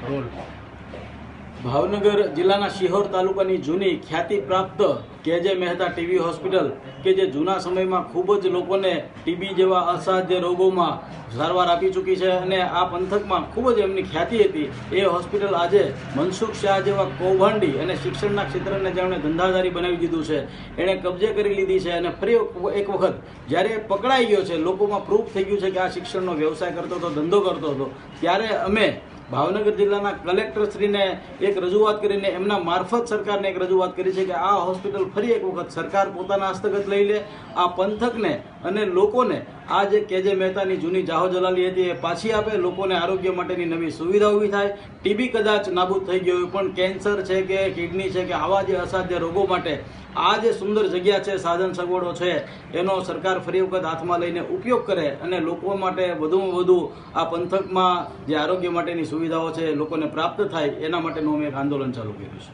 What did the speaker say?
Role Bhavnagar જિલ્લાના શિહોર તાલુકાની જૂની ખ્યાતિ પ્રાપ્ત કેજે મહેતા ટીબી હોસ્પિટલ કે જે જૂના સમયમાં ખૂબ જ લોકોને ટીબી જેવા અસાધ્ય રોગોમાં સારવાર આપી ચૂકી છે અને આ પંથકમાં ખૂબ જ એમની ખ્યાતિ હતી. એ હોસ્પિટલ આજે મનસુખ શાહ જેવા કૌભાંડી અને શિક્ષણના ક્ષેત્રને જેમણે ધંધાદારી બનાવી દીધું છે, એણે કબજે કરી લીધી છે અને ફરી એક વખત જ્યારે પકડાઈ ગયો છે, લોકોમાં પ્રૂફ થઈ ગયું છે કે આ શિક્ષણનો વ્યવસાય કરતો હતો, ધંધો કરતો હતો, ત્યારે અમે ભાવનગર જિલ્લાના કલેક્ટરશ્રીને એક રજૂઆત કરીને એમના મારફત સરકારને એક રજૂઆત કરી છે કે આ હોસ્પિટલ ફરી એક વખત સરકાર પોતાના હસ્તગત લઈ લે, આ પંથકને અને લોકોને આ જે કેજે મહેતાની જૂની જાહો જલાલી હતી એ પાછી આપે, લોકોને આરોગ્ય માટેની નવી સુવિધા ઊભી થાય. ટીબી કદાચ નાબૂદ થઈ ગયો હોય પણ કેન્સર છે કે કિડની છે કે આવા જે અસાધ્ય રોગો માટે આ જે સુંદર જગ્યા છે, સાધન સગવડો છે, એનો સરકાર ફરી વખત હાથમાં લઈને ઉપયોગ કરે અને લોકો માટે વધુમાં વધુ આ પંથકમાં જે આરોગ્ય માટેની સુવિધાઓ છે લોકોને પ્રાપ્ત થાય, એના માટેનું અમે એક આંદોલન ચાલુ કર્યું છે.